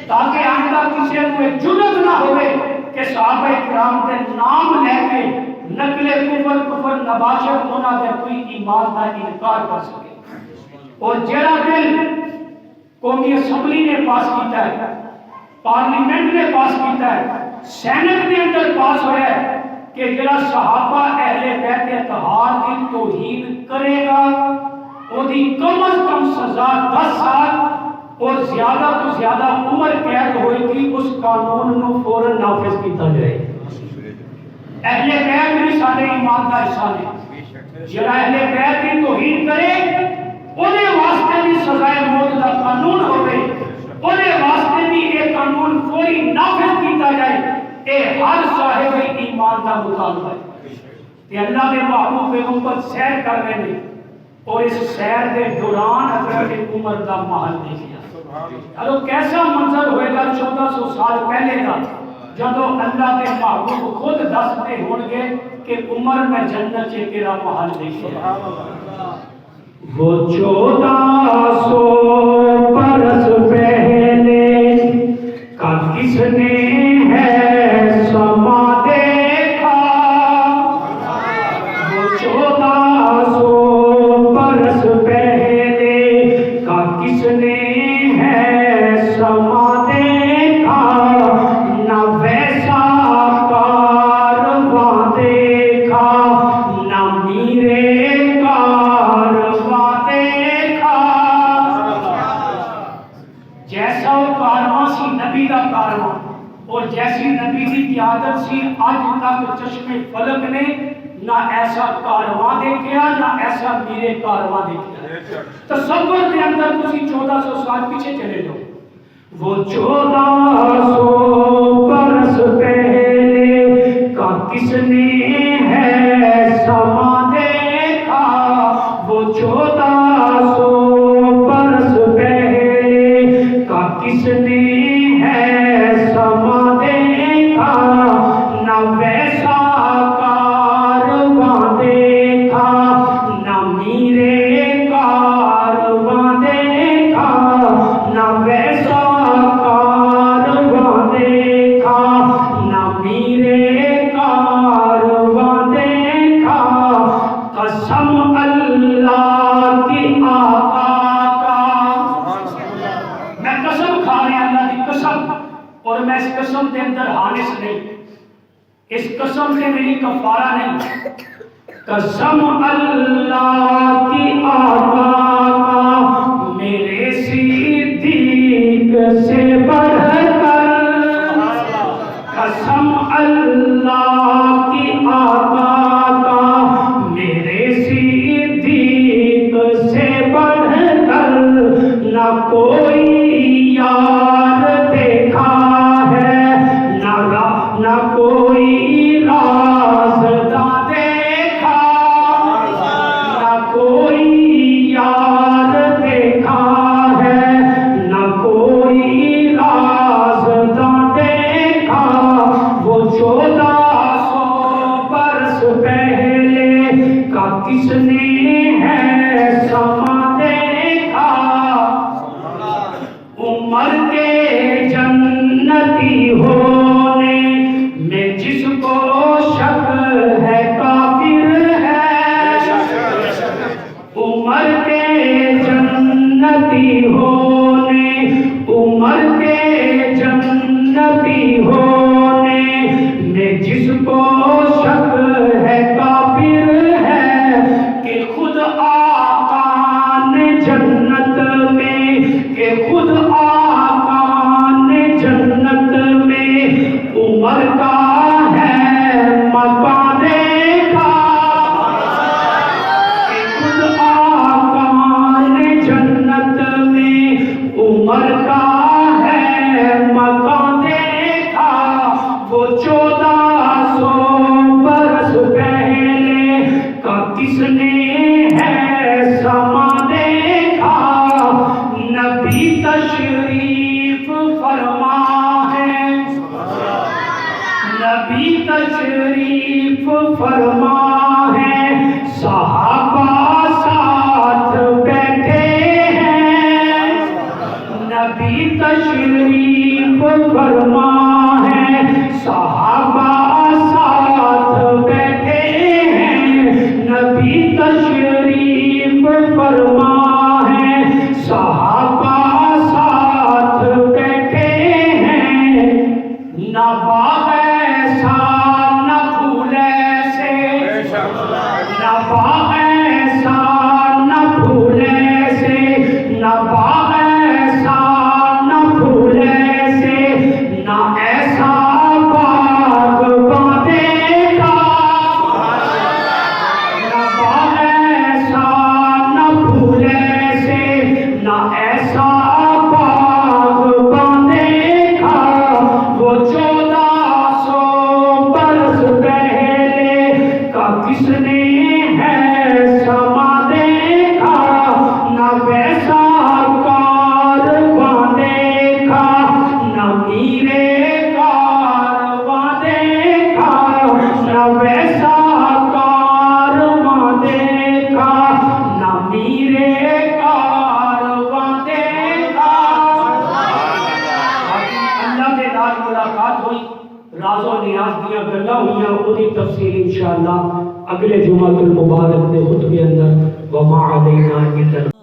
تاکہ آئندہ کسی کو ایک جرأت نہ ہوئے کہ صحابہ کرام کے نام لے کے نقل کفر نباشر ہونا دے کوئی ایمان کا انکار کر سکے. اور جڑا بل قومی اسمبلی نے پاس کیتا ہے, پارلیمنٹ نے پاس کیتا ہے, سینٹ کے اندر پاس ہوا ہے کہ جڑا صحابہ اہل بیت اطہار کی توہین کرے گا اودی کم از کم سزا 10 سال اور زیادہ تو زیادہ عمر قید ہوئے گی. اس قانون نو فوراً نافذ کیتا جائے. اہل بیت بھی سارے ایمان کا حصہ نے. جڑا اہل بیت کی توہین کرے اودے واسطے بھی سزائے موت کا قانون ہوئے, اودے واسطے بھی یہ قانون فوری نافذ کیتا جائے. اے ہر صاحب ایمان کا مطالبہ ہے کہ اللہ کے محبوب پیغمبر سیر کر رہے ہیں اور اس سیر کے دوران حضرت عمر کا محل دیکھا. ارو کیسا منظر ہوئے گا 1400 سال پہلے کا, جدو اللہ کے محبوب خود دستے ہوں گے کہ عمر میں جنت سے تیرا محل دیکھا. وہ 1400 برس پہلے کا کس نے ہے سما دیکھا, وہ 1400 برس پہلے کا کس نے ہے سما دیکھا, نہ ویسا کارواں دیکھا, نہ میرے کارواں دیکھا. جیسا وہ کارواں سی نبی کا کارواں اور جیسی نبی کی قیادت سی آج تک چشم فلک نے نہ ایسا کارواں دیکھا نہ ایسا میرے کارواں دیکھا. تصور کے اندر تسی 1400 سال پیچھے چلے جاؤ. وہ 1400 برس پہلے کا کس نے ہے سما دیکھا, وہ 1400 برس پہلے کا کس نے ہے سما دیکھا, نہ اس قسم سے میری کفارہ نہیں، قسم اللہ کی آقا کا میرے صدیق سے بڑھ کر، قسم اللہ کی آقا کا میرے صدیق سے بڑھ کر نہ کوئی یار دیکھا ہے، نہ کوئی رازداں دیکھا، نہ کوئی یار دیکھا ہے، نہ کوئی رازداں دیکھا۔ وہ 1400 برس پہلے کا کس نے ہے سما دیکھا، عمر کے جنتی ہونے میں جس کو شک ہے کافر ہے، عمر کے جنتی ہونے، عمر کے جنتی ہونے میں جس کو شک ہے کافر ہے، کہ خود آقا نے جنت میں، کہ خود آقا نے جنت میں عمر کا ہے مقام دیکھا، کہ خود آقا نے جنت میں عمر کا ہے مقام دیکھا۔ وہ 1400 برس پہلے کا کس نے ہے سما دیکھا، نبی تشریف فرما ہے، نبی تشریف فرما ہے، صحابہ ساتھ بیٹھے ہیں، نبی تشریف فرما ہے، صحابہ ساتھ بیٹھے ہیں، نبی تشریف فرما ہے، صحابہ ساتھ بیٹھے ہیں، نہ باغ ایسا نہ پھول ایسے، نہ باغ ایسا نہ پھول ایسے، نہ باغ ایسا نہ پھول ایسے، نہ ایسا باغ دیکھا، نہ باغ ایسا نہ پھول ایسے، نہ ایسا باغ دیکھا۔ وہ 1400 برس پہلے کا کس نے ہے سما دیکھا، نہ ویسا کارواں دیکھا، نہ میرے کارواں دیکھا، نہ ویسا کارواں دیکھا، نہ میرے کارواں دیکھا۔ اللہ کے نال ملاقات ہوئی، راز و نیاز دیا گلاں ہوئیاں، وہی تفصیل انشاءاللہ اگلے جمعہ المبارک دے خطبے اندر۔ وما علینا الا